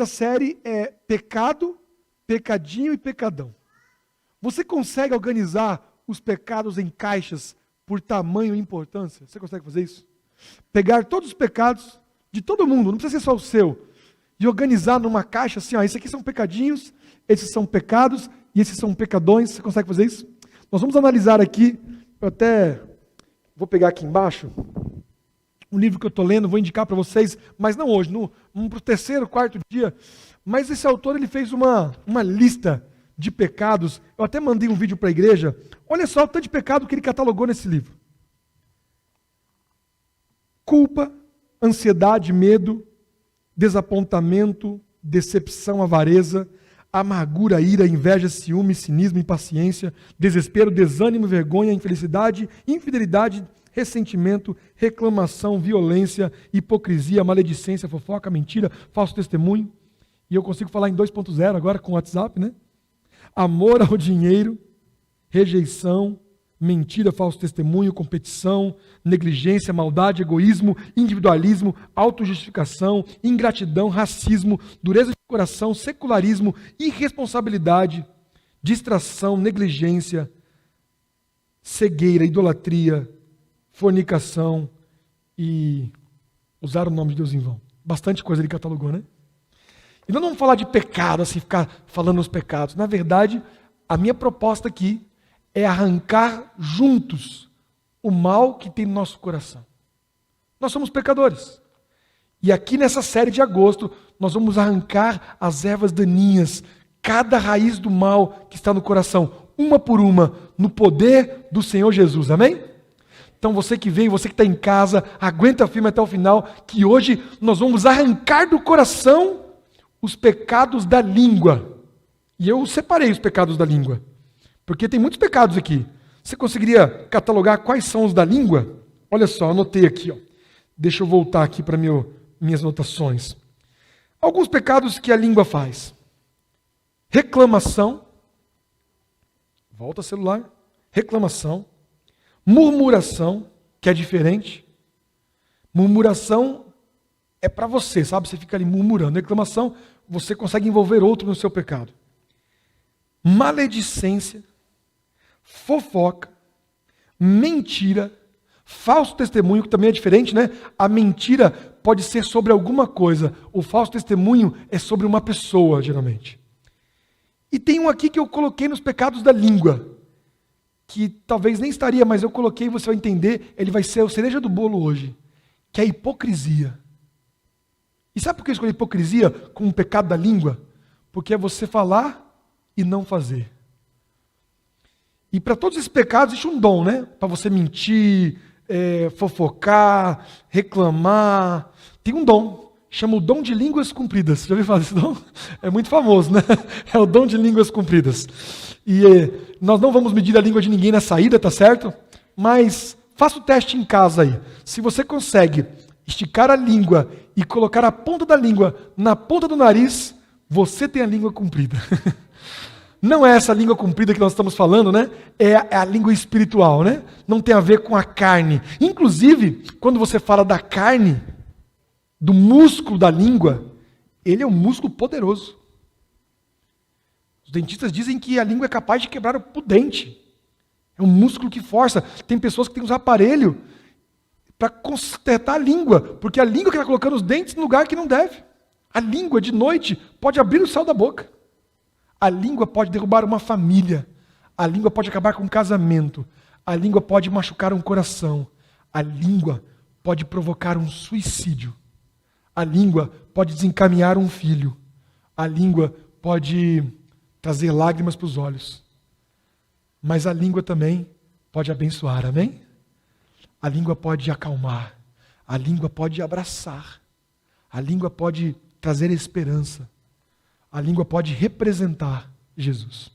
Essa série é Pecado, Pecadinho e Pecadão. Você consegue organizar os pecados em caixas por tamanho e importância? Você consegue fazer isso? Pegar todos os pecados de todo mundo, não precisa ser só o seu, e organizar numa caixa assim, ó, esses aqui são pecadinhos, esses são pecados e esses são pecadões. Você consegue fazer isso? Nós vamos analisar aqui, eu até vou pegar aqui embaixo, um livro que eu estou lendo, vou indicar para vocês, mas não hoje, para o terceiro, quarto dia. Mas esse autor ele fez uma lista de pecados. Eu até mandei um vídeo para a igreja. Olha só o tanto de pecado que ele catalogou nesse livro: culpa, ansiedade, medo, desapontamento, decepção, avareza, amargura, ira, inveja, ciúme, cinismo, impaciência, desespero, desânimo, vergonha, infelicidade, infidelidade, ressentimento, reclamação, violência, hipocrisia, maledicência, fofoca, mentira, falso testemunho. E eu consigo falar em 2.0 agora com o WhatsApp, né? Amor ao dinheiro, rejeição, mentira, falso testemunho, competição, negligência, maldade, egoísmo, individualismo, autojustificação, ingratidão, racismo, dureza de coração, secularismo, irresponsabilidade, distração, negligência, cegueira, idolatria, fornicação e usar o nome de Deus em vão. Bastante coisa ele catalogou, né? E não vamos falar de pecado, assim, ficar falando os pecados. Na verdade, a minha proposta aqui é arrancar juntos o mal que tem no nosso coração. Nós somos pecadores. E aqui nessa série de agosto, nós vamos arrancar as ervas daninhas, cada raiz do mal que está no coração, uma por uma, no poder do Senhor Jesus. Amém? Então você que veio, você que está em casa, aguenta firme até o final, que hoje nós vamos arrancar do coração os pecados da língua. E eu separei os pecados da língua, porque tem muitos pecados aqui. Você conseguiria catalogar quais são os da língua? Olha só, anotei aqui. Ó. Deixa eu voltar aqui para minhas anotações. Alguns pecados que a língua faz. Reclamação. Volta celular. Reclamação. Murmuração, que é diferente. Murmuração é para você, sabe? Você fica ali murmurando. Reclamação, você consegue envolver outro no seu pecado. Maledicência, fofoca, mentira, falso testemunho, que também é diferente, né? A mentira pode ser sobre alguma coisa. O falso testemunho é sobre uma pessoa, geralmente. E tem um aqui que eu coloquei nos pecados da língua, que talvez nem estaria, mas eu coloquei e você vai entender, ele vai ser a cereja do bolo hoje, que é a hipocrisia. E sabe por que eu escolhi hipocrisia como um pecado da língua? Porque é você falar e não fazer. E para todos esses pecados existe um dom, né? Para você mentir, fofocar, reclamar, tem um dom. Chama o dom de línguas compridas. Já ouviu falar desse dom? É muito famoso, né? É o dom de línguas compridas. E nós não vamos medir a língua de ninguém na saída, tá certo? Mas faça o teste em casa aí. Se você consegue esticar a língua e colocar a ponta da língua na ponta do nariz, você tem a língua comprida. Não é essa língua comprida que nós estamos falando, né? É a língua espiritual, né? Não tem a ver com a carne. Inclusive, quando você fala da carne, do músculo da língua, ele é um músculo poderoso. Os dentistas dizem que a língua é capaz de quebrar o dente. É um músculo que força. Tem pessoas que têm uns aparelhos para consertar a língua, porque a língua que está colocando os dentes no lugar que não deve. A língua, de noite, pode abrir o céu da boca. A língua pode derrubar uma família. A língua pode acabar com um casamento. A língua pode machucar um coração. A língua pode provocar um suicídio. A língua pode desencaminhar um filho. A língua pode trazer lágrimas para os olhos. Mas a língua também pode abençoar, amém? A língua pode acalmar. A língua pode abraçar. A língua pode trazer esperança. A língua pode representar Jesus.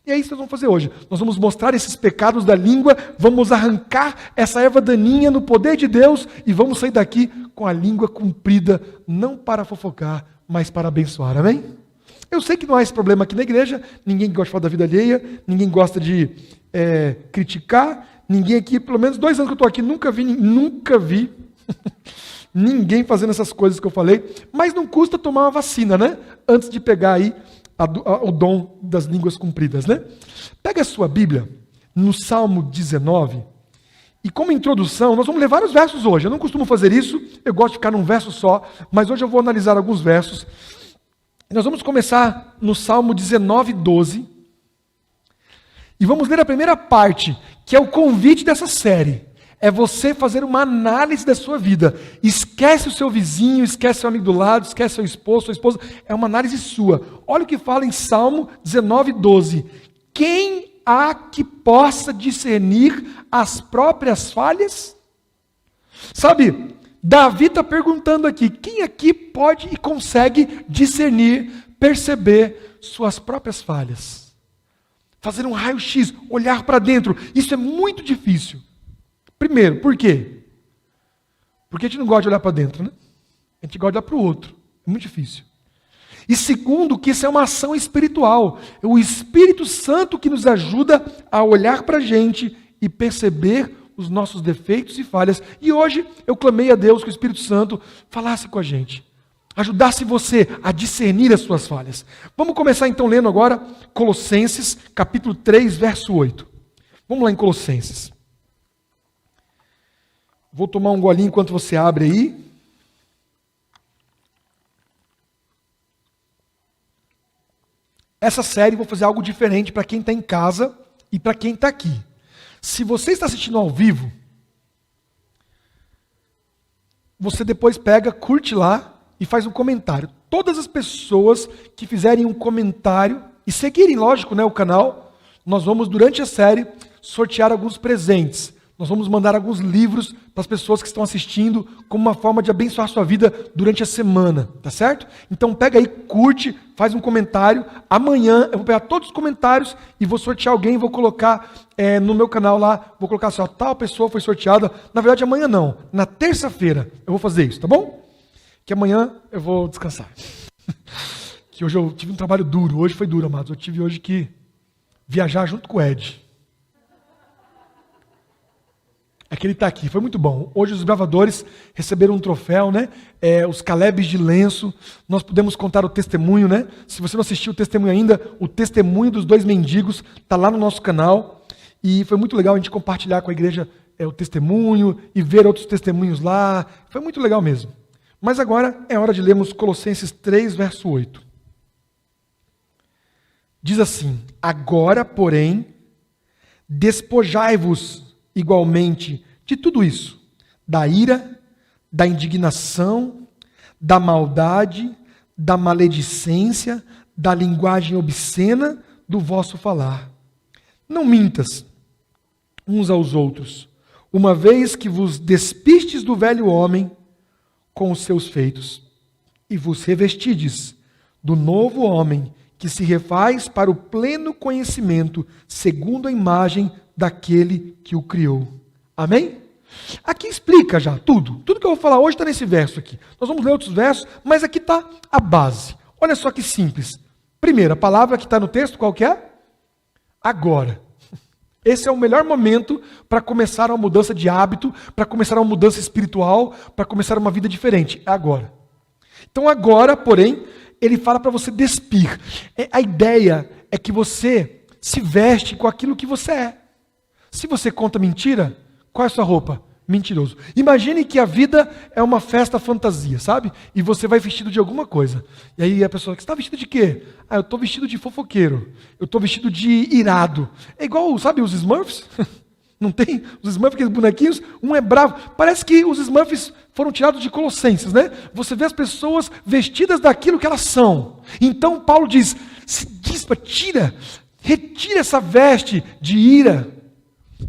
E é isso que nós vamos fazer hoje. Nós vamos mostrar esses pecados da língua, vamos arrancar essa erva daninha no poder de Deus e vamos sair daqui com a língua comprida, não para fofocar, mas para abençoar, amém? Eu sei que não há esse problema aqui na igreja, ninguém gosta de falar da vida alheia, ninguém gosta de criticar, ninguém aqui, pelo menos 2 anos que eu estou aqui, nunca vi ninguém fazendo essas coisas que eu falei, mas não custa tomar uma vacina, né? Antes de pegar aí o dom das línguas compridas, né? Pega a sua Bíblia, no Salmo 19, e como introdução, nós vamos ler vários versos hoje. Eu não costumo fazer isso, eu gosto de ficar num verso só, mas hoje eu vou analisar alguns versos. Nós vamos começar no Salmo 19, 12, e vamos ler a primeira parte, que é o convite dessa série. É você fazer uma análise da sua vida. Esquece o seu vizinho, esquece o amigo do lado, esquece seu esposo, sua esposa. É uma análise sua. Olha o que fala em Salmo 19, 12. Quem há que possa discernir as próprias falhas? Sabe, Davi está perguntando aqui, quem aqui pode e consegue discernir, perceber suas próprias falhas? Fazer um raio-x, olhar para dentro. Isso é muito difícil. Primeiro, por quê? Porque a gente não gosta de olhar para dentro, né? A gente gosta de olhar para o outro. É muito difícil. E segundo, que isso é uma ação espiritual. É o Espírito Santo que nos ajuda a olhar para a gente e perceber os nossos defeitos e falhas. E hoje eu clamei a Deus que o Espírito Santo falasse com a gente. Ajudasse você a discernir as suas falhas. Vamos começar então lendo agora Colossenses, capítulo 3, verso 8. Vamos lá em Colossenses. Vou tomar um golinho enquanto você abre aí. Essa série vou fazer algo diferente para quem está em casa e para quem está aqui. Se você está assistindo ao vivo, você depois pega, curte lá e faz um comentário. Todas as pessoas que fizerem um comentário e seguirem, lógico, né, o canal, nós vamos, durante a série, sortear alguns presentes. Nós vamos mandar alguns livros para as pessoas que estão assistindo como uma forma de abençoar a sua vida durante a semana, tá certo? Então pega aí, curte, faz um comentário. Amanhã eu vou pegar todos os comentários e vou sortear alguém, vou colocar no meu canal lá, vou colocar assim, ó, tal pessoa foi sorteada. Na verdade amanhã não, na terça-feira eu vou fazer isso, tá bom? Que amanhã eu vou descansar. Que hoje eu tive um trabalho duro, hoje foi duro, amados. Eu tive hoje que viajar junto com o Ed. É que ele está aqui, foi muito bom. Hoje os bravadores receberam um troféu, né? Os Calebes de lenço. Nós pudemos contar o testemunho, né? Se você não assistiu o testemunho ainda, o testemunho dos 2 mendigos está lá no nosso canal. E foi muito legal a gente compartilhar com a igreja o testemunho e ver outros testemunhos lá. Foi muito legal mesmo. Mas agora é hora de lermos Colossenses 3, verso 8. Diz assim: agora, porém, despojai-vos igualmente de tudo isso, da ira, da indignação, da maldade, da maledicência, da linguagem obscena do vosso falar. Não mintas uns aos outros, uma vez que vos despistes do velho homem com os seus feitos, e vos revestides do novo homem, que se refaz para o pleno conhecimento, segundo a imagem daquele que o criou. Amém? Aqui explica já tudo. Tudo que eu vou falar hoje está nesse verso aqui. Nós vamos ler outros versos, mas aqui está a base. Olha só que simples. Primeira, a palavra que está no texto, qual que é? Agora. Esse é o melhor momento para começar uma mudança de hábito, para começar uma mudança espiritual, para começar uma vida diferente. É agora. Então agora, porém, ele fala para você despir. A ideia é que você se veste com aquilo que você é. Se você conta mentira, qual é a sua roupa? Mentiroso. Imagine que a vida é uma festa fantasia, sabe? E você vai vestido de alguma coisa. E aí a pessoa, você está vestido de quê? Ah, eu estou vestido de fofoqueiro. Eu estou vestido de irado. É igual, sabe, os Smurfs? Não tem? Os Smurfs, aqueles bonequinhos, um é bravo. Parece que os Smurfs foram tirados de Colossenses, né? Você vê as pessoas vestidas daquilo que elas são. Então Paulo diz, se dispa, retira essa veste de ira.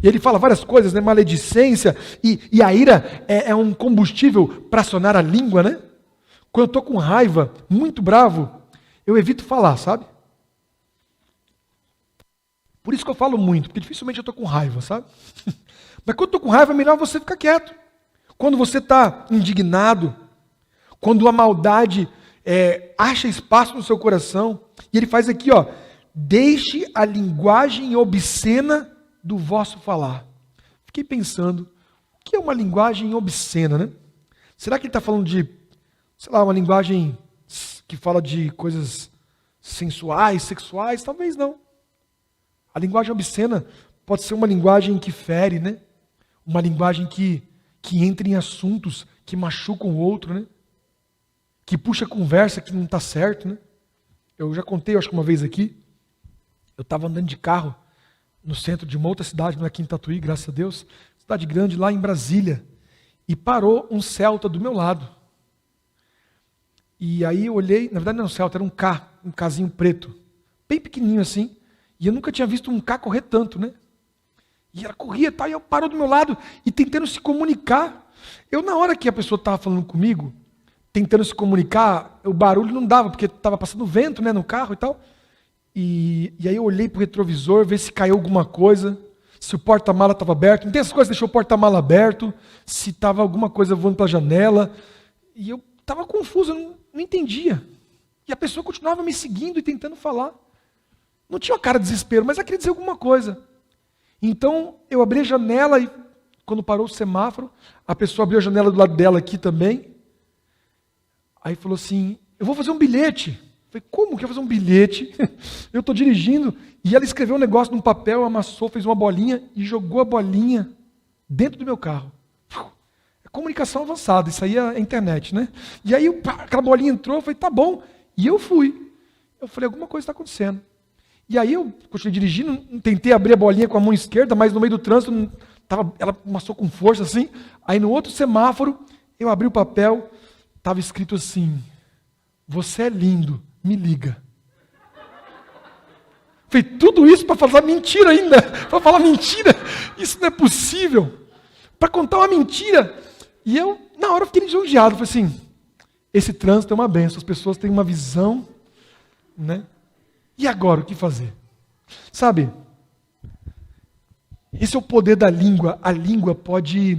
E ele fala várias coisas, né? Maledicência, e a ira é um combustível para acionar a língua, né? Quando eu estou com raiva, muito bravo, eu evito falar, sabe? Por isso que eu falo muito, porque dificilmente eu estou com raiva, sabe? Mas quando eu estou com raiva, é melhor você ficar quieto. Quando você está indignado, quando a maldade acha espaço no seu coração, e ele faz aqui, ó, deixe a linguagem obscena do vosso falar. Fiquei pensando, o que é uma linguagem obscena, né? Será que ele está falando de, sei lá, uma linguagem que fala de coisas sensuais, sexuais? Talvez não. A linguagem obscena pode ser uma linguagem que fere, né? Uma linguagem que entra em assuntos que machucam o outro, né? Que puxa conversa que não está certo, né? Eu já contei, acho que uma vez aqui, eu estava andando de carro no centro de uma outra cidade, não é aqui em Tatuí, graças a Deus, cidade grande lá em Brasília, e parou um Celta do meu lado. E aí eu olhei, na verdade não era um Celta, era um Kzinho preto, bem pequenininho assim, e eu nunca tinha visto um K correr tanto, né? E ela corria, tá, e eu parou do meu lado e tentando se comunicar. Eu, na hora que a pessoa estava falando comigo, tentando se comunicar, o barulho não dava, porque estava passando vento, né, no carro e tal. E aí eu olhei para o retrovisor, ver se caiu alguma coisa, se o porta-mala estava aberto. Não tem essas coisas, deixou o porta-mala aberto, se estava alguma coisa voando para a janela. E eu estava confuso, eu não entendia. E a pessoa continuava me seguindo e tentando falar. Não tinha uma cara de desespero, mas ela queria dizer alguma coisa. Então eu abri a janela e quando parou o semáforo, a pessoa abriu a janela do lado dela aqui também. Aí falou assim, eu vou fazer um bilhete. Eu falei, como que eu vou fazer um bilhete? Eu estou dirigindo. E ela escreveu um negócio num papel, amassou, fez uma bolinha e jogou a bolinha dentro do meu carro. É comunicação avançada, isso aí é internet, né? E aí aquela bolinha entrou, eu falei, tá bom. E eu fui. Eu falei, alguma coisa está acontecendo. E aí eu continuei dirigindo, tentei abrir a bolinha com a mão esquerda, mas no meio do trânsito, ela amassou com força assim. Aí no outro semáforo, eu abri o papel, estava escrito assim, você é lindo, me liga. Falei, tudo isso para falar mentira ainda, para falar mentira, isso não é possível. Para contar uma mentira. E eu, na hora, fiquei lisonjeado, falei assim, esse trânsito é uma benção, as pessoas têm uma visão, né? E agora, o que fazer? Sabe, esse é o poder da língua. A língua pode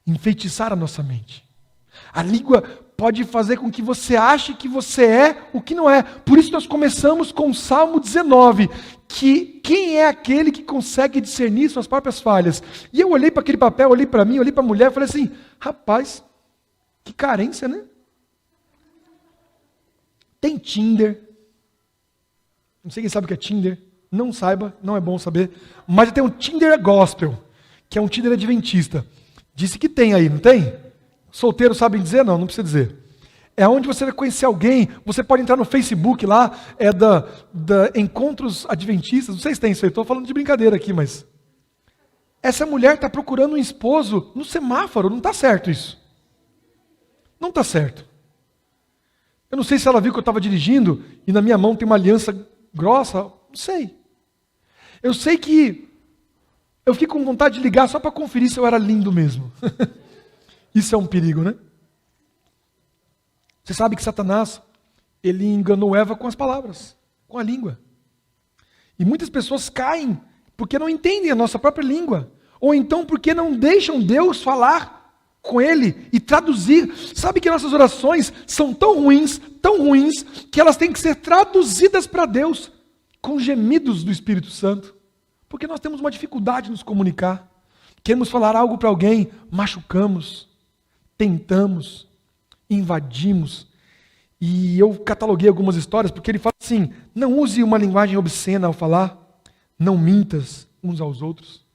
enfeitiçar a nossa mente. A língua pode fazer com que você ache que você é o que não é. Por isso nós começamos com o Salmo 19, que quem é aquele que consegue discernir suas próprias falhas? E eu olhei para aquele papel, olhei para mim, olhei para a mulher e falei assim, rapaz, que carência, né? Tem Tinder. Não sei quem sabe o que é Tinder. Não saiba, não é bom saber. Mas tem um Tinder Gospel, que é um Tinder adventista. Disse que tem aí, não tem? Solteiros sabem dizer? Não, não precisa dizer. É onde você vai conhecer alguém. Você pode entrar no Facebook lá, é da Encontros Adventistas. Não sei se tem isso aí, estou falando de brincadeira aqui, mas... Essa mulher está procurando um esposo no semáforo. Não está certo isso. Não está certo. Eu não sei se ela viu que eu estava dirigindo e na minha mão tem uma aliança grossa. Não sei. Eu sei que eu fiquei com vontade de ligar só para conferir se eu era lindo mesmo. Isso é um perigo, né? Você sabe que Satanás, ele enganou Eva com as palavras, com a língua. E muitas pessoas caem porque não entendem a nossa própria língua. Ou então porque não deixam Deus falar com ele e traduzir. Sabe que nossas orações são tão ruins, que elas têm que ser traduzidas para Deus com gemidos do Espírito Santo. Porque nós temos uma dificuldade de nos comunicar. Queremos falar algo para alguém, machucamos, tentamos, invadimos. E eu cataloguei algumas histórias, porque ele fala assim, não use uma linguagem obscena ao falar, não mintas uns aos outros.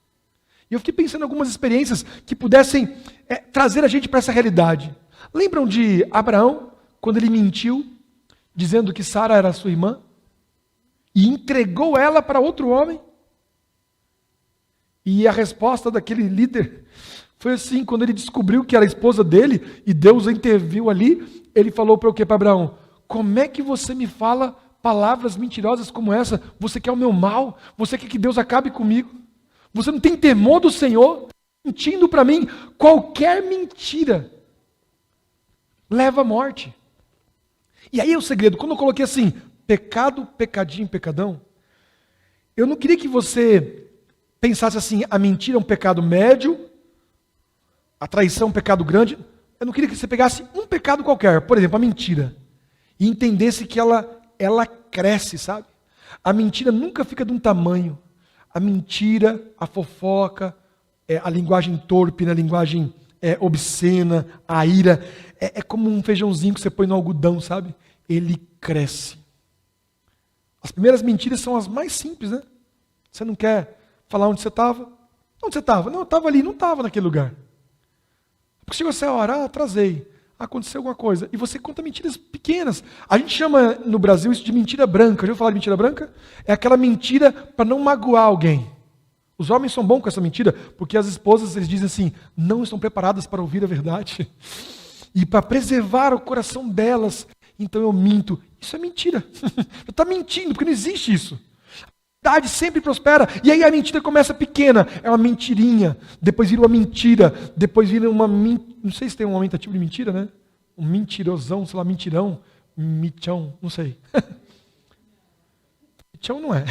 E eu fiquei pensando em algumas experiências que pudessem trazer a gente para essa realidade. Lembram de Abraão, quando ele mentiu, dizendo que Sara era sua irmã? E entregou ela para outro homem? E a resposta daquele líder foi assim, quando ele descobriu que era a esposa dele, e Deus interviu ali, ele falou para o quê, para Abraão? Como é que você me fala palavras mentirosas como essa? Você quer o meu mal? Você quer que Deus acabe comigo? Você não tem temor do Senhor? Mentindo para mim, qualquer mentira leva à morte. E aí é o segredo, quando eu coloquei assim, pecado, pecadinho, pecadão, eu não queria que você pensasse assim, a mentira é um pecado médio, a traição é um pecado grande. Eu não queria que você pegasse um pecado qualquer, por exemplo, a mentira, e entendesse que ela cresce, sabe? A mentira nunca fica de um tamanho. A mentira, a fofoca, a linguagem torpe, a linguagem obscena, a ira. É como um feijãozinho que você põe no algodão, sabe? Ele cresce. As primeiras mentiras são as mais simples, né? Você não quer falar onde você estava? Onde você estava? Não, eu estava ali, não estava naquele lugar. Porque chegou essa hora, atrasei. Aconteceu alguma coisa. E você conta mentiras pequenas. A gente chama no Brasil isso de mentira branca. Já ouviu falar de mentira branca? É aquela mentira para não magoar alguém. Os homens são bons com essa mentira, porque as esposas, eles dizem assim, não estão preparadas para ouvir a verdade. E para preservar o coração delas, então eu minto. Isso é mentira. Você está mentindo, porque não existe isso. A verdade sempre prospera. E aí a mentira começa pequena. É uma mentirinha. Depois vira uma mentira. Depois vira uma... Não sei se tem um aumentativo de mentira, né? Um mentirosão, sei lá, mentirão. Michão, não sei. Michão não é.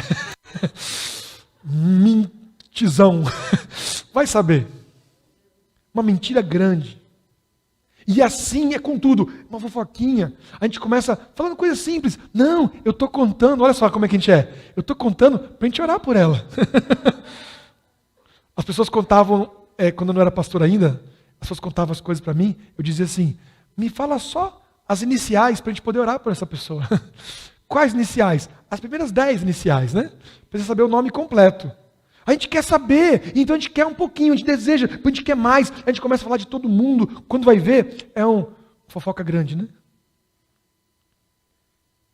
Mentizão. Vai saber. Uma mentira grande. E assim é com tudo. Uma fofoquinha. A gente começa falando coisas simples. Não, eu estou contando. Olha só como é que a gente é. Eu estou contando para a gente orar por ela. As pessoas contavam, quando eu não era pastor ainda, as pessoas contavam as coisas para mim. Eu dizia assim, me fala só as iniciais para a gente poder orar por essa pessoa. Quais iniciais? As primeiras 10 iniciais, né? Precisa saber o nome completo. A gente quer saber, então a gente quer um pouquinho, a gente deseja, a gente quer mais, a gente começa a falar de todo mundo, quando vai ver, é um fofoca grande, né?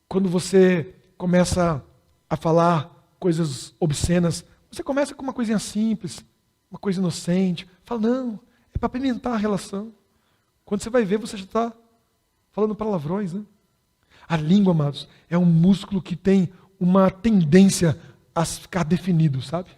Quando você começa a falar coisas obscenas, você começa com uma coisinha simples, uma coisa inocente, fala, não, é para apimentar a relação. Quando você vai ver, você já está falando palavrões, né? A língua, amados, é um músculo que tem uma tendência a ficar definido, sabe?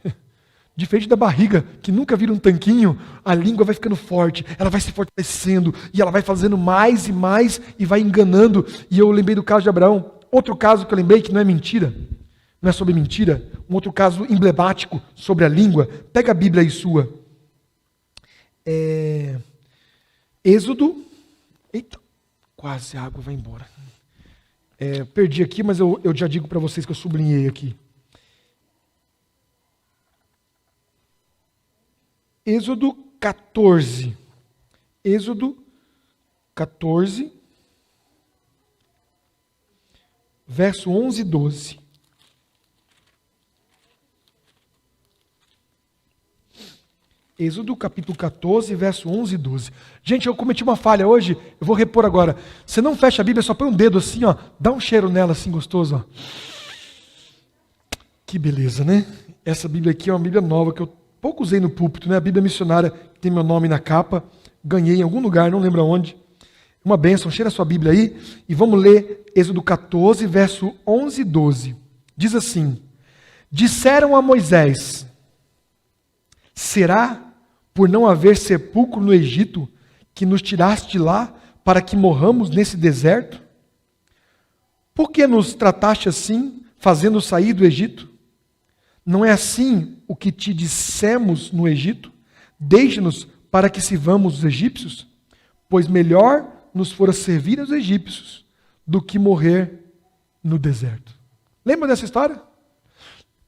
Diferente da barriga, que nunca vira um tanquinho, a língua vai ficando forte, ela vai se fortalecendo, e ela vai fazendo mais e mais, e vai enganando. E eu lembrei do caso de Abraão. Outro caso que eu lembrei, que não é mentira, não é sobre mentira, um outro caso emblemático sobre a língua. Pega a Bíblia aí sua. Êxodo. Eita, quase a água vai embora. Perdi aqui, mas eu já digo para vocês que eu sublinhei aqui. Êxodo 14. Êxodo 14, verso 11 e 12. Êxodo capítulo 14, verso 11 e 12. Gente, eu cometi uma falha hoje, eu vou repor agora. Você não fecha a Bíblia, só põe um dedo assim, ó, dá um cheiro nela assim gostoso, ó. Que beleza, né? Essa Bíblia aqui é uma Bíblia nova que eu pouco usei no púlpito, né? A Bíblia missionária, que tem meu nome na capa, ganhei em algum lugar, não lembro aonde. Uma bênção, cheira a sua Bíblia aí, e vamos ler Êxodo 14, verso 11 e 12. Diz assim, disseram a Moisés, será por não haver sepulcro no Egito que nos tiraste de lá para que morramos nesse deserto? Por que nos trataste assim, fazendo sair do Egito? Não é assim o que te dissemos no Egito? Deixe-nos para que sirvamos os egípcios? Pois melhor nos fora servir aos egípcios do que morrer no deserto. Lembra dessa história?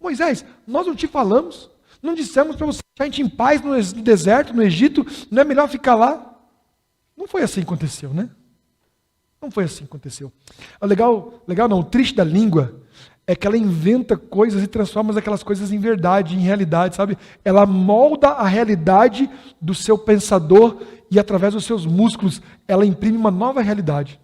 Moisés, nós não te falamos, não dissemos para você deixar a gente em paz no deserto, no Egito, não é melhor ficar lá? Não foi assim que aconteceu, né? Não foi assim que aconteceu. O triste da língua é que ela inventa coisas e transforma aquelas coisas em verdade, em realidade, sabe? Ela molda a realidade do seu pensador e através dos seus músculos ela imprime uma nova realidade.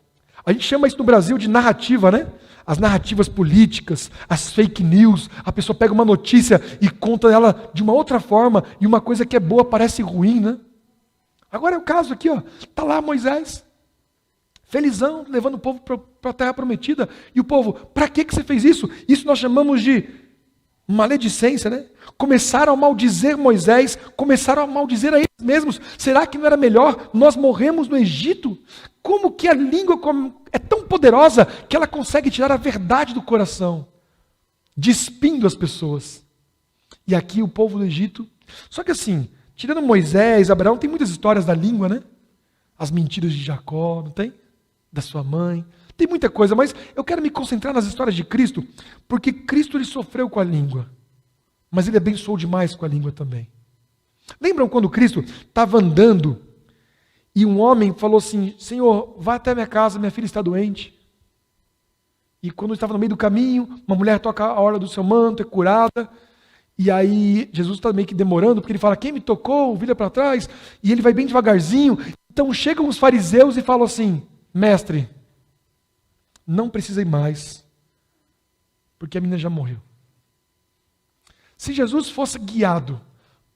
A gente chama isso no Brasil de narrativa, né? As narrativas políticas, as fake news, a pessoa pega uma notícia e conta ela de uma outra forma e uma coisa que é boa parece ruim, né? Agora é o caso aqui, ó. Tá lá Moisés, felizão, levando o povo para a terra prometida. E o povo, para que você fez isso? Isso nós chamamos de maledicência, né? Começaram a maldizer Moisés, começaram a maldizer a eles mesmos. Será que não era melhor nós morrermos no Egito? Como que a língua é tão poderosa que ela consegue tirar a verdade do coração, despindo as pessoas. E aqui o povo do Egito. Só que assim, tirando Moisés, Abraão, tem muitas histórias da língua, né? As mentiras de Jacó, não tem? Da sua mãe. Tem muita coisa, mas eu quero me concentrar nas histórias de Cristo, porque Cristo ele sofreu com a língua, mas ele abençoou demais com a língua também. Lembram quando Cristo estava andando E um homem falou assim, Senhor, vá até a minha casa, minha filha está doente. E quando estava no meio do caminho, uma mulher toca a orla do seu manto, é curada. E aí Jesus está meio que demorando, porque ele fala, quem me tocou? Vira para trás. E ele vai bem devagarzinho. Então chegam os fariseus e falam assim, mestre, não precisa ir mais, porque a menina já morreu. Se Jesus fosse guiado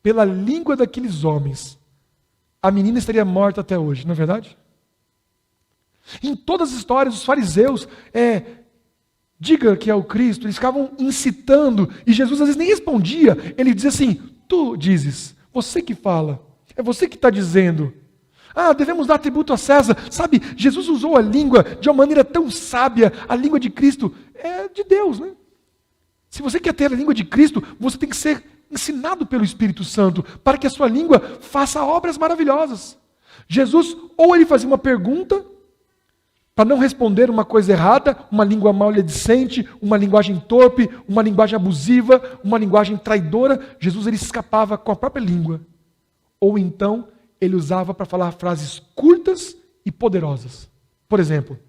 pela língua daqueles homens, a menina estaria morta até hoje, não é verdade? Em todas as histórias, os fariseus, diga que é o Cristo, eles ficavam incitando, e Jesus às vezes nem respondia, ele dizia assim, tu dizes, você que fala, é você que está dizendo. Devemos dar tributo a César. Sabe, Jesus usou a língua de uma maneira tão sábia, a língua de Cristo é de Deus, né? Se você quer ter a língua de Cristo, você tem que ser ensinado pelo Espírito Santo, para que a sua língua faça obras maravilhosas. Jesus, ou ele fazia uma pergunta, para não responder uma coisa errada, uma língua maledicente, uma linguagem torpe, uma linguagem abusiva, uma linguagem traidora, Jesus ele escapava com a própria língua. Ou então, ele usava para falar frases curtas e poderosas. Por exemplo,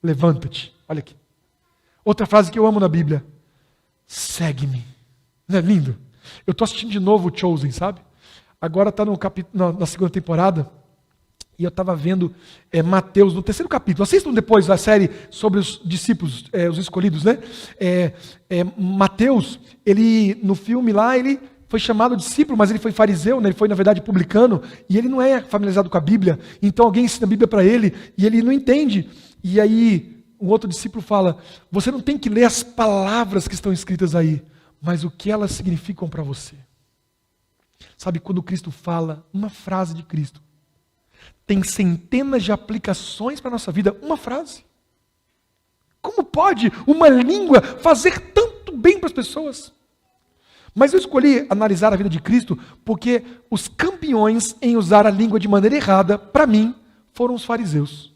levanta-te, olha aqui. Outra frase que eu amo na Bíblia, segue-me. Não é lindo? Eu estou assistindo de novo o Chosen, sabe? Agora está na segunda temporada, e eu estava vendo Mateus, no terceiro capítulo. Assistam depois a série sobre os discípulos, os escolhidos, né? Mateus, ele, no filme lá, ele foi chamado discípulo, mas ele foi fariseu, né? Ele foi, na verdade, publicano, e ele não é familiarizado com a Bíblia. Então alguém ensina a Bíblia para ele, e ele não entende. E aí, um outro discípulo fala, você não tem que ler as palavras que estão escritas aí, mas o que elas significam para você. Sabe, quando Cristo fala, uma frase de Cristo, tem centenas de aplicações para a nossa vida, uma frase. Como pode uma língua fazer tanto bem para as pessoas? Mas eu escolhi analisar a vida de Cristo porque os campeões em usar a língua de maneira errada, para mim, foram os fariseus.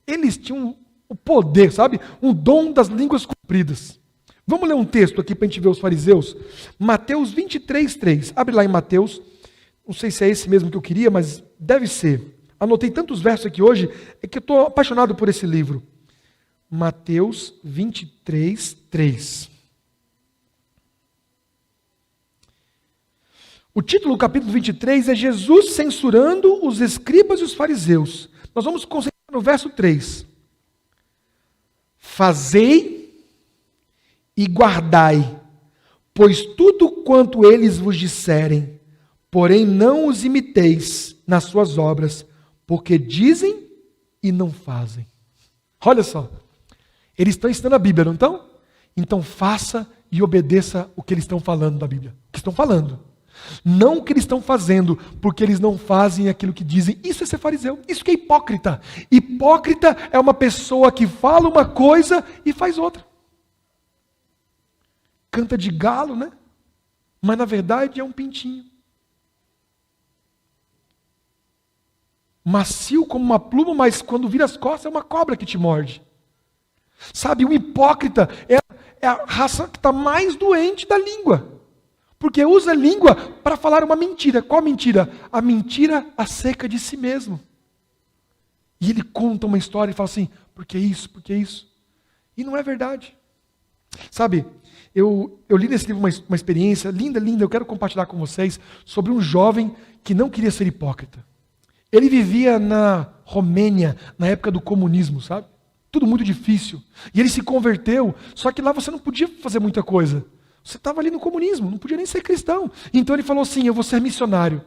Eles tinham o poder, sabe? Um dom das línguas compridas. Vamos ler um texto aqui para a gente ver os fariseus. Mateus 23:3. Abre lá em Mateus. Não sei se é esse mesmo que eu queria, mas deve ser. Anotei tantos versos aqui hoje, é que eu estou apaixonado por esse livro. Mateus 23:3. O título do capítulo 23 é Jesus censurando os escribas e os fariseus. Nós vamos concentrar no verso 3. Fazei e guardai, pois tudo quanto eles vos disserem, porém não os imiteis nas suas obras, porque dizem e não fazem. Olha só, eles estão ensinando a Bíblia, não estão? Então faça e obedeça o que eles estão falando da Bíblia. O que estão falando. Não o que eles estão fazendo, porque eles não fazem aquilo que dizem. Isso é ser fariseu, isso que é hipócrita. Hipócrita é uma pessoa que fala uma coisa e faz outra. Canta de galo, né? Mas na verdade é um pintinho. Macio como uma pluma, mas quando vira as costas é uma cobra que te morde. Sabe, o hipócrita é a raça que está mais doente da língua. Porque usa a língua para falar uma mentira. Qual mentira? A mentira acerca de si mesmo. E ele conta uma história e fala assim, por que isso, por que isso? E não é verdade. Sabe, eu li nesse livro uma experiência linda, linda, eu quero compartilhar com vocês, sobre um jovem que não queria ser hipócrita. Ele vivia na Romênia, na época do comunismo, sabe? Tudo muito difícil. E ele se converteu, só que lá você não podia fazer muita coisa. Você estava ali no comunismo, não podia nem ser cristão. Então ele falou assim, eu vou ser missionário.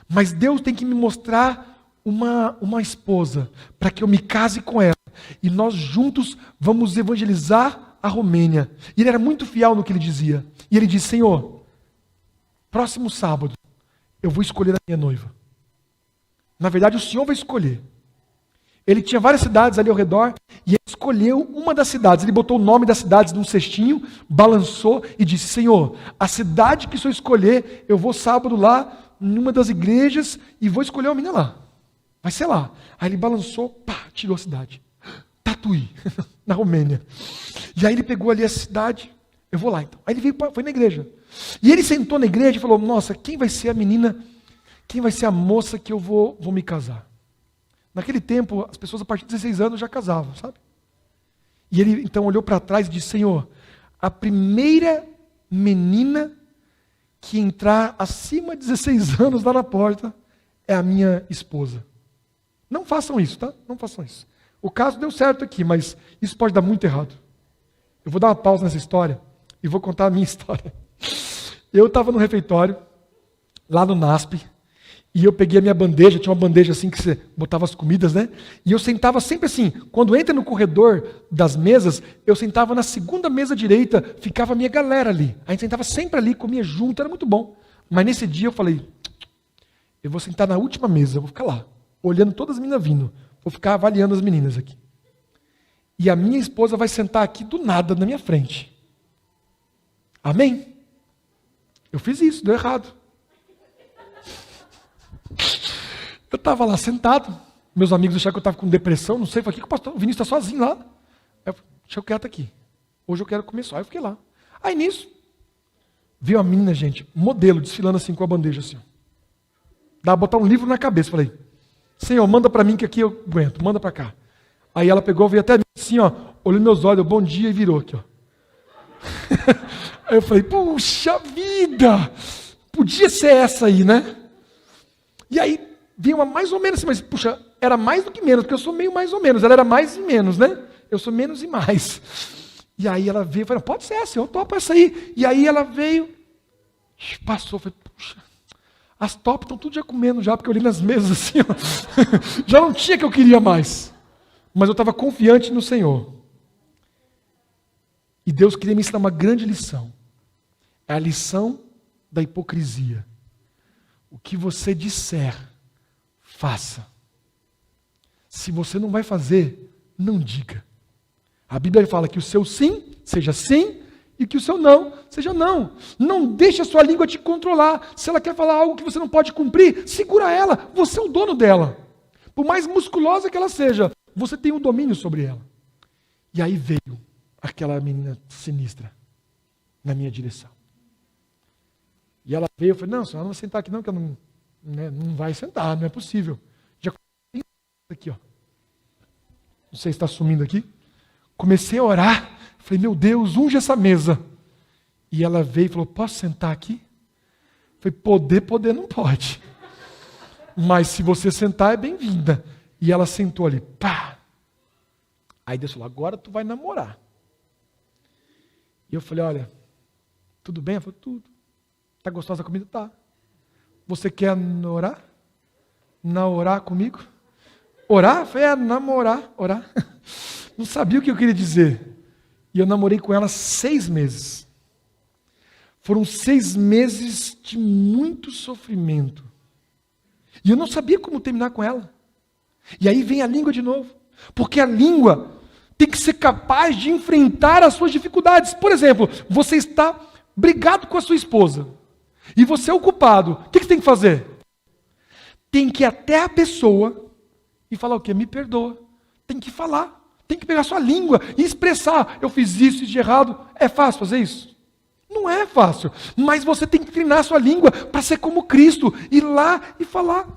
Mas Deus tem que me mostrar uma esposa, para que eu me case com ela. E nós juntos vamos evangelizar a Romênia. E ele era muito fiel no que ele dizia. E ele disse, Senhor, próximo sábado, eu vou escolher a minha noiva. Na verdade, o Senhor vai escolher. Ele tinha várias cidades ali ao redor, e ele escolheu uma das cidades. Ele botou o nome das cidades num cestinho, balançou e disse, Senhor, a cidade que o Senhor escolher, eu vou sábado lá, em uma das igrejas, e vou escolher uma menina lá. Vai ser lá. Aí ele balançou, pá, tirou a cidade. Tatuí, na Romênia. E aí ele pegou ali a cidade, eu vou lá então. Aí ele foi na igreja. E ele sentou na igreja e falou, nossa, quem vai ser a menina quem vai ser a moça que eu vou me casar? Naquele tempo, as pessoas a partir de 16 anos já casavam, sabe? E ele então olhou para trás e disse, Senhor, a primeira menina que entrar acima de 16 anos lá na porta é a minha esposa. Não façam isso, tá? Não façam isso. O caso deu certo aqui, mas isso pode dar muito errado. Eu vou dar uma pausa nessa história e vou contar a minha história. Eu estava no refeitório, lá no NASP, e eu peguei a minha bandeja, tinha uma bandeja assim que você botava as comidas, né? E eu sentava sempre assim, quando entra no corredor das mesas, eu sentava na segunda mesa direita, ficava a minha galera ali. A gente sentava sempre ali, comia junto, era muito bom. Mas nesse dia eu falei, eu vou sentar na última mesa, eu vou ficar lá, olhando todas as meninas vindo. Vou ficar avaliando as meninas aqui. E a minha esposa vai sentar aqui do nada, na minha frente. Amém? Eu fiz isso, deu errado. Eu estava lá sentado, meus amigos acharam que eu estava com depressão, não sei, falei, que o pastor Vinícius está sozinho lá? Eu falei, deixa eu quieto aqui. Hoje eu quero comer só. Aí eu fiquei lá. Aí nisso, veio a menina, gente, modelo, desfilando assim com a bandeja assim. Dá botar um livro na cabeça. Falei, Senhor, manda para mim que aqui eu aguento, manda para cá. Aí ela pegou, veio até mim assim, ó, olhou meus olhos, bom dia, e virou aqui, ó. Aí eu falei, puxa vida, podia ser essa aí, né? E aí, vinha uma mais ou menos assim, mas puxa, era mais do que menos, porque eu sou meio mais ou menos, ela era mais e menos, né? Eu sou menos e mais. E aí ela veio, falei, pode ser essa, eu topo essa aí. E aí ela veio, passou, falei, puxa, as top estão tudo já comendo já, porque eu olhei nas mesas assim, ó. Já não tinha que eu queria mais. Mas eu estava confiante no Senhor. E Deus queria me ensinar uma grande lição. É a lição da hipocrisia. O que você disser, faça. Se você não vai fazer, não diga. A Bíblia fala que o seu sim seja sim e que o seu não seja não. Não deixe a sua língua te controlar. Se ela quer falar algo que você não pode cumprir, segura ela. Você é o dono dela. Por mais musculosa que ela seja, você tem um domínio sobre ela. E aí veio aquela menina sinistra na minha direção. E ela veio, eu falei, não, senhora não vai sentar aqui não, que eu não, né, não vai sentar, não é possível. Já comecei aqui, ó. Não sei se está sumindo aqui. Comecei a orar, falei, meu Deus, unge essa mesa. E ela veio e falou, posso sentar aqui? Falei, poder não pode. Mas se você sentar, é bem-vinda. E ela sentou ali, pá. Aí Deus falou, agora tu vai namorar. E eu falei, olha, tudo bem? Ela falou, tudo. Tá gostosa a comida? Tá. Você quer orar? Namorar comigo? Orar? Foi namorar, orar. Não sabia o que eu queria dizer. E eu namorei com ela 6 meses. Foram 6 meses de muito sofrimento. E eu não sabia como terminar com ela. E aí vem a língua de novo. Porque a língua tem que ser capaz de enfrentar as suas dificuldades. Por exemplo, você está brigado com a sua esposa. E você é o culpado. O que você tem que fazer? Tem que ir até a pessoa e falar o quê? Me perdoa. Tem que falar. Tem que pegar sua língua e expressar. Eu fiz isso de errado. É fácil fazer isso? Não é fácil. Mas você tem que treinar sua língua para ser como Cristo. Ir lá e falar.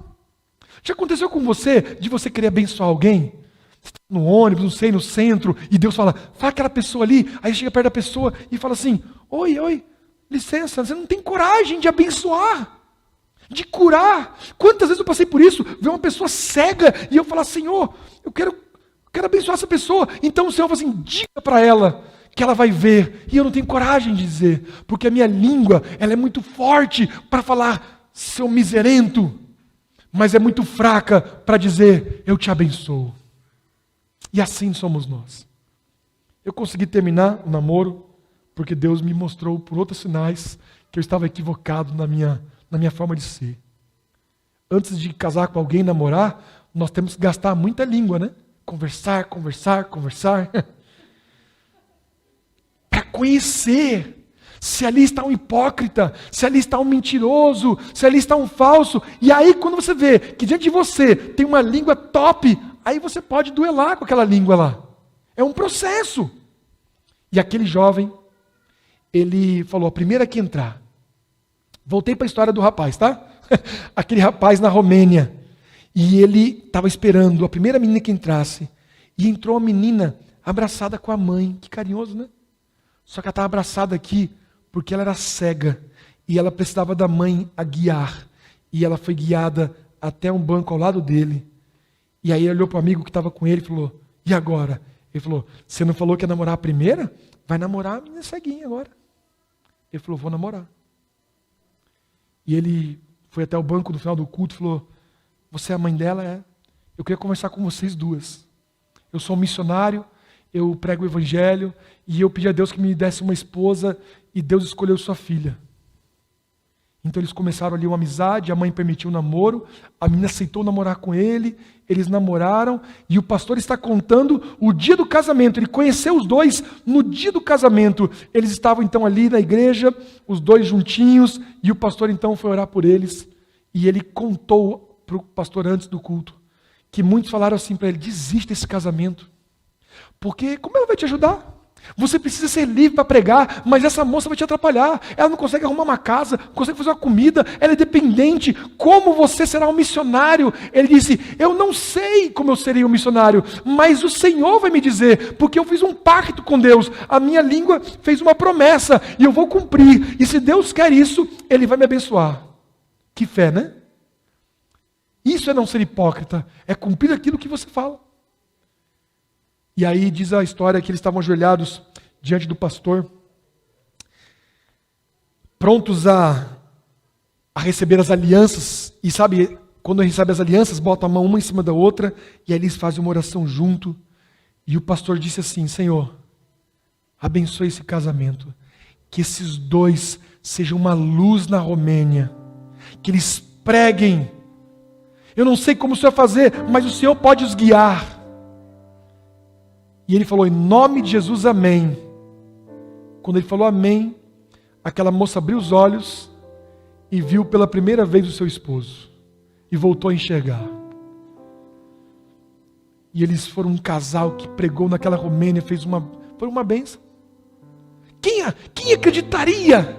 Já aconteceu com você de você querer abençoar alguém? No ônibus, não sei, no centro. E Deus fala aquela pessoa ali. Aí chega perto da pessoa e fala assim, oi, licença, você não tem coragem de abençoar, de curar. Quantas vezes eu passei por isso, ver uma pessoa cega e eu falar, Senhor, eu quero abençoar essa pessoa. Então o Senhor fala assim, diga para ela que ela vai ver. E eu não tenho coragem de dizer, porque a minha língua, ela é muito forte para falar, seu miserento, mas é muito fraca para dizer, eu te abençoo. E assim somos nós. Eu consegui terminar o namoro, porque Deus me mostrou por outros sinais que eu estava equivocado na minha forma de ser. Antes de casar com alguém, namorar, nós temos que gastar muita língua, né? Conversar. Para conhecer se ali está um hipócrita, se ali está um mentiroso, se ali está um falso. E aí quando você vê que diante de você tem uma língua top, aí você pode duelar com aquela língua lá. É um processo. E aquele jovem, ele falou, a primeira que entrar. Voltei para a história do rapaz, tá? aquele rapaz na Romênia. E ele estava esperando a primeira menina que entrasse. E entrou a menina abraçada com a mãe. Que carinhoso, né? Só que ela estava abraçada aqui porque ela era cega. E ela precisava da mãe a guiar. E ela foi guiada até um banco ao lado dele. E aí ele olhou para o amigo que estava com ele e falou, e agora? Ele falou, você não falou que ia namorar a primeira? Vai namorar a menina ceguinha agora. Ele falou, vou namorar. E ele foi até o banco no final do culto e falou, você é a mãe dela? É. Eu queria conversar com vocês duas. Eu sou um missionário, eu prego o evangelho, e eu pedi a Deus que me desse uma esposa, e Deus escolheu sua filha. Então eles começaram ali uma amizade, a mãe permitiu o namoro, a menina aceitou namorar com ele, eles namoraram, e o pastor está contando o dia do casamento. Ele conheceu os dois no dia do casamento. Eles estavam então ali na igreja, os dois juntinhos, e o pastor então foi orar por eles, e ele contou para o pastor antes do culto, que muitos falaram assim para ele, desiste desse casamento, porque como ela vai te ajudar? Você precisa ser livre para pregar, mas essa moça vai te atrapalhar. Ela não consegue arrumar uma casa, não consegue fazer uma comida, ela é dependente. Como você será um missionário? Ele disse, eu não sei como eu serei um missionário, mas o Senhor vai me dizer, porque eu fiz um pacto com Deus. A minha língua fez uma promessa e eu vou cumprir. E se Deus quer isso, Ele vai me abençoar. Que fé, né? Isso é não ser hipócrita, é cumprir aquilo que você fala. E aí diz a história que eles estavam ajoelhados diante do pastor, prontos a receber as alianças. E sabe, quando recebe as alianças, bota a mão uma em cima da outra, e aí eles fazem uma oração junto. E o pastor disse assim, Senhor, abençoe esse casamento, que esses dois sejam uma luz na Romênia, que eles preguem. Eu não sei como o Senhor vai fazer, mas o Senhor pode os guiar. E ele falou, em nome de Jesus, amém. Quando ele falou amém, aquela moça abriu os olhos e viu pela primeira vez o seu esposo. E voltou a enxergar. E eles foram um casal que pregou naquela Romênia, foi uma bênção. Quem acreditaria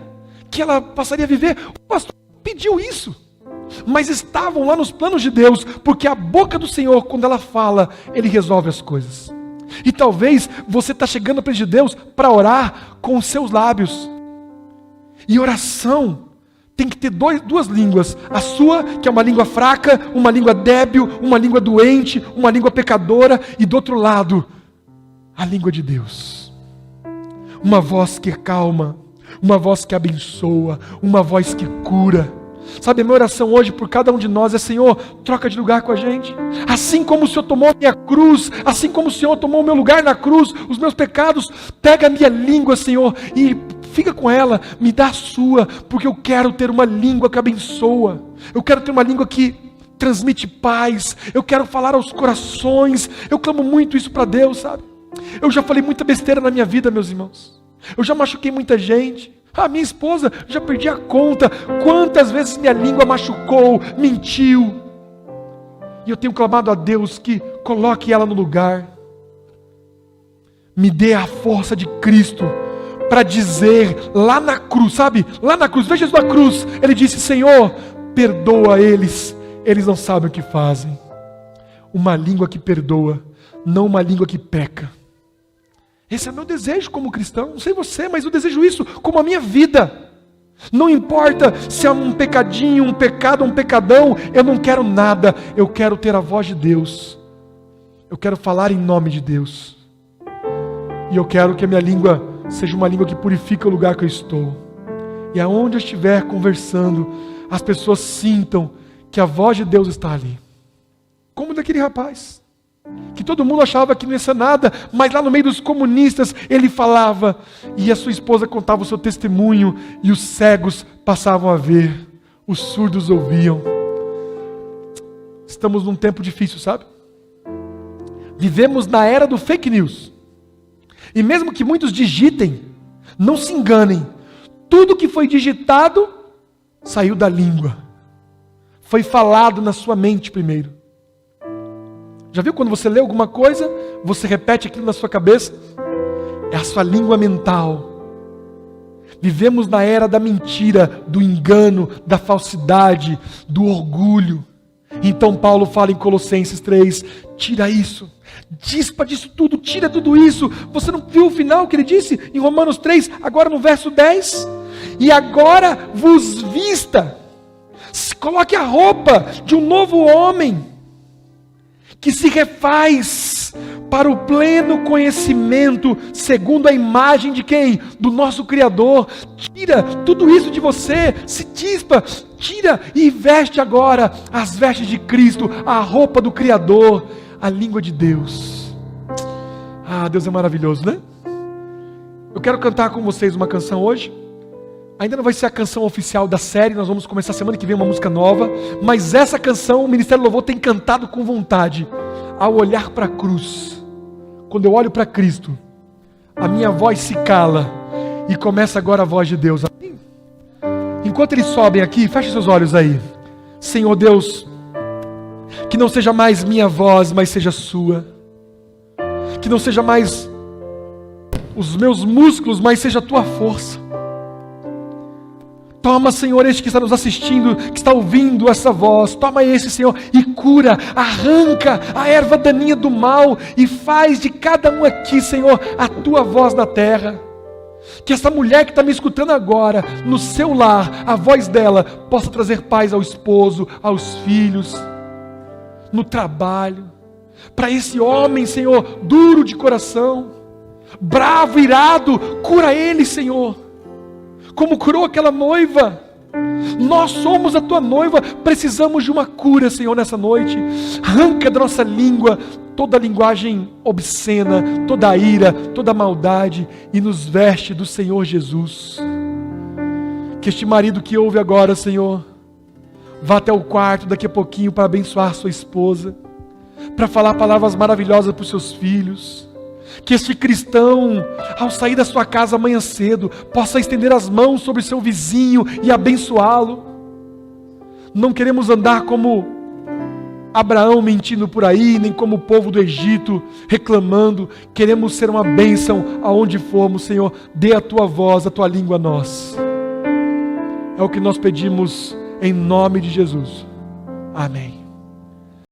que ela passaria a viver? O pastor pediu isso. Mas estavam lá nos planos de Deus, porque a boca do Senhor, quando ela fala, Ele resolve as coisas. E talvez você está chegando para de Deus para orar com os seus lábios. E oração tem que ter duas línguas. A sua, que é uma língua fraca, uma língua débil, uma língua doente, uma língua pecadora. E do outro lado, a língua de Deus. Uma voz que calma, uma voz que abençoa, uma voz que cura. Sabe, a minha oração hoje por cada um de nós é, Senhor, troca de lugar com a gente. Assim como o Senhor tomou a minha cruz, assim como o Senhor tomou o meu lugar na cruz, os meus pecados, pega a minha língua, Senhor, e fica com ela, me dá a sua, porque eu quero ter uma língua que abençoa. Eu quero ter uma língua que transmite paz. Eu quero falar aos corações. Eu clamo muito isso para Deus, sabe? Eu já falei muita besteira na minha vida, meus irmãos. Eu já machuquei muita gente. A minha esposa, já perdi a conta. Quantas vezes minha língua machucou, mentiu. E eu tenho clamado a Deus que coloque ela no lugar. Me dê a força de Cristo para dizer lá na cruz, sabe? Lá na cruz, veja Jesus na cruz. Ele disse, Senhor, perdoa eles. Eles não sabem o que fazem. Uma língua que perdoa, não uma língua que peca. Esse é meu desejo como cristão. Não sei você, mas eu desejo isso como a minha vida. Não importa se é um pecadinho, um pecado, um pecadão. Eu não quero nada. Eu quero ter a voz de Deus. Eu quero falar em nome de Deus. E eu quero que a minha língua seja uma língua que purifica o lugar que eu estou. E aonde eu estiver conversando, as pessoas sintam que a voz de Deus está ali. Como daquele rapaz, que todo mundo achava que não ia ser nada, mas lá no meio dos comunistas ele falava, e a sua esposa contava o seu testemunho, e os cegos passavam a ver, os surdos ouviam. Estamos num tempo difícil, sabe? Vivemos na era do fake news, e mesmo que muitos digitem, não se enganem, tudo que foi digitado saiu da língua, foi falado na sua mente primeiro. Já viu quando você lê alguma coisa, você repete aquilo na sua cabeça? É a sua língua mental. Vivemos na era da mentira, do engano, da falsidade, do orgulho. Então Paulo fala em Colossenses 3, tira isso, dispa disso tudo, tira tudo isso. Você não viu o final que ele disse em Romanos 3, agora no verso 10? E agora vos vista, coloque a roupa de um novo homem, que se refaz para o pleno conhecimento, segundo a imagem de quem? Do nosso Criador. Tira tudo isso de você, se dispa, tira e veste agora as vestes de Cristo, a roupa do Criador, a língua de Deus. Ah, Deus é maravilhoso, né? Eu quero cantar com vocês uma canção hoje. Ainda não vai ser a canção oficial da série, nós vamos começar semana que vem uma música nova, mas essa canção o Ministério Louvor tem cantado com vontade. Ao olhar para a cruz, quando eu olho para Cristo, a minha voz se cala e começa agora a voz de Deus. Enquanto eles sobem aqui, feche seus olhos aí. Senhor Deus, que não seja mais minha voz, mas seja sua. Que não seja mais os meus músculos, mas seja a tua força. Toma, Senhor, este que está nos assistindo, que está ouvindo essa voz, toma esse, Senhor, e cura, arranca a erva daninha do mal e faz de cada um aqui, Senhor, a tua voz na terra. Que essa mulher que está me escutando agora, no seu lar, a voz dela possa trazer paz ao esposo, aos filhos, no trabalho. Para esse homem, Senhor, duro de coração, bravo, irado, cura ele, Senhor. Como curou aquela noiva. Nós somos a tua noiva, precisamos de uma cura, Senhor, nessa noite. Arranca da nossa língua toda a linguagem obscena, toda a ira, toda a maldade e nos veste do Senhor Jesus. Que este marido que ouve agora, Senhor, vá até o quarto daqui a pouquinho para abençoar sua esposa, para falar palavras maravilhosas para os seus filhos. Que este cristão, ao sair da sua casa amanhã cedo, possa estender as mãos sobre seu vizinho e abençoá-lo. Não queremos andar como Abraão mentindo por aí, nem como o povo do Egito reclamando. Queremos ser uma bênção aonde formos, Senhor. Dê a tua voz, a tua língua a nós. É o que nós pedimos em nome de Jesus. Amém.